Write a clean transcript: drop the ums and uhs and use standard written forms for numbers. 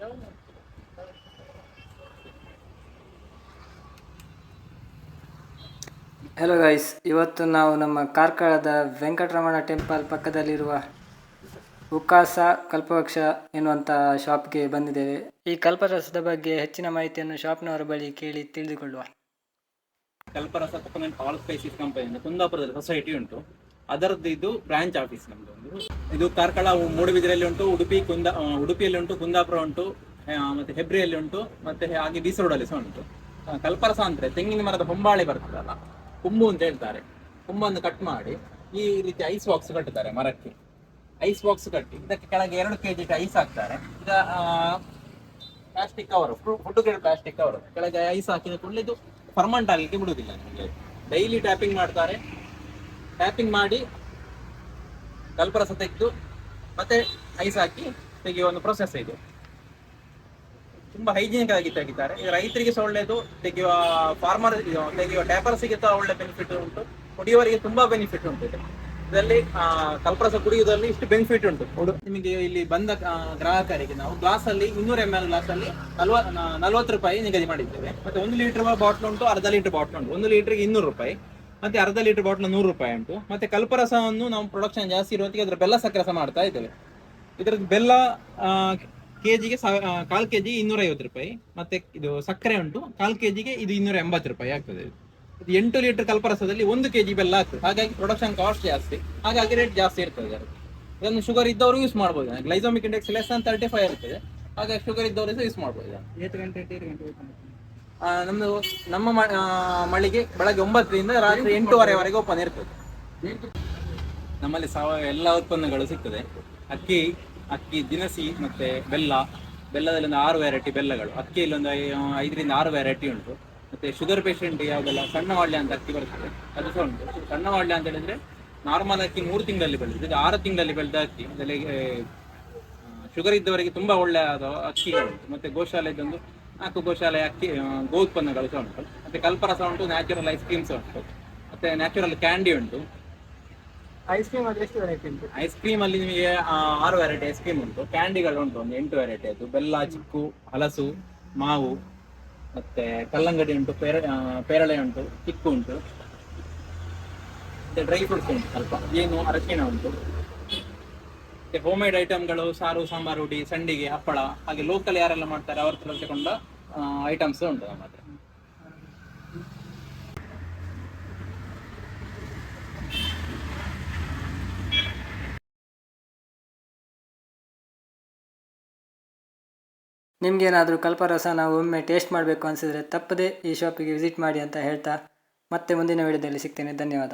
Hello guys, ಇವತ್ತು ನಾವು ನಮ್ಮ ಕಾರ್ಕಳದ ವೆಂಕಟರಮಣ ಟೆಂಪಲ್ ಪಕ್ಕದಲ್ಲಿರುವ ಉಕಾಸ ಕಲ್ಪವೃಕ್ಷ ಎನ್ನುವಂಥ ಶಾಪ್ಗೆ ಬಂದಿದ್ದೇವೆ. ಈ ಕಲ್ಪರಸದ ಬಗ್ಗೆ ಹೆಚ್ಚಿನ ಮಾಹಿತಿಯನ್ನು ಶಾಪ್ನವರ ಬಳಿ ಕೇಳಿ ತಿಳಿದುಕೊಳ್ಳುವ. ಕಲ್ಪರಸ ಕೊಕೊನಟ್ ಆಲ್ ಸ್ಪೈಸಸ್ ಕಂಪನಿ ಕುಂದಾಪುರದಲ್ಲಿ ಸೊಸೈಟಿ ಉಂಟು, ಅದರದ್ದು ಇದು ಬ್ರಾಂಚ್ ಆಫೀಸ್ ನಮ್ದು. ಇದು ಕಾರ್ಕಳ ಮೂಡುಬಿದಿರೆಯಲ್ಲಿ ಉಂಟು, ಉಡುಪಿಯಲ್ಲಿ ಉಂಟು, ಕುಂದಾಪುರ ಉಂಟು, ಮತ್ತೆ ಹೆಬ್ರಿಯಲ್ಲಿ ಉಂಟು, ಮತ್ತೆ ಹಾಗೆ ಬೀಸ್ ರೋಡಲ್ಲಿ ಸಹ ಉಂಟು. ಕಲ್ಪರಸ ಅಂದ್ರೆ ತೆಂಗಿನ ಮರದ ಹೊಂಬಾಳೆ ಬರ್ತದಲ್ಲ, ಕುಂಬು ಅಂತ ಹೇಳ್ತಾರೆ. ಕುಂಬನ್ನು ಕಟ್ ಮಾಡಿ ಈ ರೀತಿ ಐಸ್ ಬಾಕ್ಸ್ ಕಟ್ಟುತ್ತಾರೆ ಮರಕ್ಕೆ. ಐಸ್ ಬಾಕ್ಸ್ ಕಟ್ಟಿ ಇದಕ್ಕೆ ಕೆಳಗೆ 2 kg ಐಸ್ ಹಾಕ್ತಾರೆ. ಈಗ plastic cover, food grade plastic cover ಕೆಳಗೆ ಐಸ್ ಹಾಕಿದ ಕೂಡಲೇ ಇದು ಫರ್ಮೆಂಟ್ ಆಗಲಿಕ್ಕೆ ಬಿಡುವುದಿಲ್ಲ. ನಿಮಗೆ ಡೈಲಿ ಟ್ಯಾಪಿಂಗ್ ಮಾಡ್ತಾರೆ. ಟ್ಯಾಪಿಂಗ್ ಮಾಡಿ ಕಲ್ಪರಸ ತೆಗೆದು ಮತ್ತೆ ಐಸ್ ಹಾಕಿ ತೆಗೆಯುವ ಒಂದು ಪ್ರೊಸೆಸ್ ಇದು. ತುಂಬಾ ಹೈಜಿನಿಕ್ ಆಗಿ ತೆಗಿತಾರೆ. ಇದು ರೈತರಿಗೆ ಸಹ ಒಳ್ಳೆಯದು, ತೆಗೆಯುವ ಫಾರ್ಮರ್ ತೆಗೆಯುವ ಟ್ಯಾಪರ್ಸಿಗೆ ಸಹ ಒಳ್ಳೆ ಬೆನಿಫಿಟ್ ಉಂಟು, ಕುಡಿಯುವವರಿಗೆ ತುಂಬಾ ಬೆನಿಫಿಟ್ ಉಂಟು. ಇದರಲ್ಲಿ ಕಲ್ಪರಸ ಕುಡಿಯುವುದರಲ್ಲಿ ಇಷ್ಟು ಬೆನಿಫಿಟ್ ಉಂಟು. ನಿಮಗೆ ಇಲ್ಲಿ ಬಂದ ಗ್ರಾಹಕರಿಗೆ ನಾವು ಗ್ಲಾಸ್ ಅಲ್ಲಿ 200 ml ಗ್ಲಾಸ್ ಅಲ್ಲಿ 40 ರೂಪಾಯಿ ನಿಗದಿ ಮಾಡಿದ್ದೇವೆ. ಮತ್ತೆ 1 ಲೀಟರ್ ಬಾಟ್ಲ್ ಉಂಟು, ಅರ್ಧ ಲೀಟರ್ ಬಾಟ್ಲ್ ಉಂಟು. 1 ಲೀಟರ್ಗೆ 200 ರೂಪಾಯಿ, ಮತ್ತೆ ಅರ್ಧ ಲೀಟರ್ ಬಾಟ್ಲ್ 100 ರೂಪಾಯಿ ಉಂಟು. ಮತ್ತೆ ಕಲ್ಪರಸವನ್ನು ನಾವು ಪ್ರೊಡಕ್ಷನ್ ಜಾಸ್ತಿ ಇರುವಂತೆ ಅದರ ಬೆಲ್ಲ ಸಕ್ಕರೆ ಸಹ ಮಾಡ್ತಾ ಇದ್ದೇವೆ. ಇದರದ್ದು ಬೆಲ್ಲ ಕೆಜಿಗೆ 1/4 kg 250 ರೂಪಾಯಿ, ಮತ್ತೆ ಇದು ಸಕ್ಕರೆ ಉಂಟು 1/4 kgಗೆ ಇದು 280 ರೂಪಾಯಿ ಆಗ್ತದೆ. ಇದು 8 ಲೀಟರ್ ಕಲ್ಪರಸದಲ್ಲಿ 1 kg ಬೆಲ್ಲ ಆಗ್ತದೆ. ಹಾಗಾಗಿ ಪ್ರೊಡಕ್ಷನ್ ಕಾಸ್ಟ್ ಜಾಸ್ತಿ, ಹಾಗಾಗಿ ರೇಟ್ ಜಾಸ್ತಿ ಇರ್ತದೆ. ಇದನ್ನು ಶುಗರ್ ಇದ್ದವರು ಯೂಸ್ ಮಾಡ್ಬೋದು. ಗ್ಲೈಸಮಿಕ್ ಇಂಡೆಕ್ಸ್ ಲೆಸ್ than 35 ಇರ್ತದೆ, ಹಾಗಾಗಿ ಶುಗರ್ ಇದ್ದವರು ಸಹ ಯೂಸ್ ಮಾಡ್ಬೋದು. 8 ಗಂಟೆ ನಮ್ದು ನಮ್ಮ ಮಳಿಗೆ ಬೆಳಗ್ಗೆ 9 ರಿಂದ ರಾತ್ರಿ 8:30ವರೆಗೆ ಓಪನ್ ಇರ್ತದೆ. ನಮ್ಮಲ್ಲಿ ಸಾವಯವ ಎಲ್ಲ ಉತ್ಪನ್ನಗಳು ಸಿಗ್ತದೆ. ಅಕ್ಕಿ ದಿನಸಿ ಮತ್ತೆ ಬೆಲ್ಲದಲ್ಲಿ ಒಂದು 6 ವೆರೈಟಿ ಬೆಲ್ಲಗಳು. ಅಕ್ಕಿಯಲ್ಲಿ ಒಂದು 5 ರಿಂದ 6 ವೆರೈಟಿ ಉಂಟು. ಮತ್ತೆ ಶುಗರ್ ಪೇಷಂಟ್ ಯಾವುದೆಲ್ಲ ಸಣ್ಣ ವಾಡ್ಲೆ ಅಂತ ಅಕ್ಕಿ ಬರ್ತದೆ ಅದು ಸಹ ಉಂಟು. ಸಣ್ಣ ವಾಡ್ಲೆ ಅಂತ ಹೇಳಿದ್ರೆ ನಾರ್ಮಲ್ ಅಕ್ಕಿ 3 ತಿಂಗಳಲ್ಲಿ ಬೆಳೆದಿದೆ, ಇದು 6 ತಿಂಗಳಲ್ಲಿ ಬೆಳೆದ ಅಕ್ಕಿ. ಅದರಲ್ಲಿ ಶುಗರ್ ಇದ್ದವರಿಗೆ ತುಂಬಾ ಒಳ್ಳೆಯದ ಅಕ್ಕಿಗಳು ಉಂಟು. ಮತ್ತೆ ಗೋಶಾಲೆದೊಂದು 4 ಗೋಶಾಲೆ ಅಕ್ಕಿ ಗೋ ಉತ್ಪನ್ನಗಳು ಸಹ ಉಂಟು. ಮತ್ತೆ ಕಲ್ಪರಸ ಉಂಟು, ನ್ಯಾಚುರಲ್ ಐಸ್ ಕ್ರೀಮ್ಸ್ ಉಂಟು, ಮತ್ತೆ ನ್ಯಾಚುರಲ್ ಕ್ಯಾಂಡಿ ಉಂಟು. ಐಸ್ ಕ್ರೀಮ್ ಅಲ್ಲಿ ಎಷ್ಟು ವೆರೈಟಿ ಉಂಟು? ಐಸ್ ಕ್ರೀಮ್ ಅಲ್ಲಿ ನಿಮಗೆ 6 ವೆರೈಟಿ ಐಸ್ ಕ್ರೀಮ್ ಉಂಟು. ಕ್ಯಾಂಡಿಗಳು ಉಂಟು ಒಂದು 8 ವೆರೈಟಿ. ಅದು ಬೆಲ್ಲ, ಚಿಕ್ಕು, ಹಲಸು, ಮಾವು, ಮತ್ತೆ ಕಲ್ಲಂಗಡಿ ಉಂಟು, ಪೇರಳೆ ಉಂಟು, ಚಿಕ್ಕು ಉಂಟು, ಮತ್ತೆ ಡ್ರೈ ಫ್ರೂಟ್ಸ್ ಉಂಟು, ಸ್ವಲ್ಪ ಏನು ಅರಶಿನ ಉಂಟು. ಮತ್ತೆ ಹೋಮ್ ಮೇಡ್ ಐಟಮ್ಗಳು, ಸಾರು, ಸಾಂಬಾರು, ಹುಡಿ, ಸಂಡಿಗೆ, ಹಪ್ಪಳ, ಹಾಗೆ ಲೋಕಲ್ ಯಾರೆಲ್ಲ ಮಾಡ್ತಾರೆ ಅವ್ರ ಹತ್ರ ತಗೊಂಡ ಐಟಮ್ಸ್ ಉಂಟು ನಮ್ಮ ಹತ್ರ. ನಿಮಗೇನಾದರೂ ಕಲ್ಪರಸ ನಾವು ಒಮ್ಮೆ ಟೇಸ್ಟ್ ಮಾಡಬೇಕು ಅನಿಸಿದರೆ ತಪ್ಪದೆ ಈ ಶಾಪಿಗೆ ವಿಸಿಟ್ ಮಾಡಿ ಅಂತ ಹೇಳ್ತಾ ಮತ್ತೆ ಮುಂದಿನ ವಿಡಿಯೋದಲ್ಲಿ ಸಿಗ್ತೇನೆ. ಧನ್ಯವಾದ.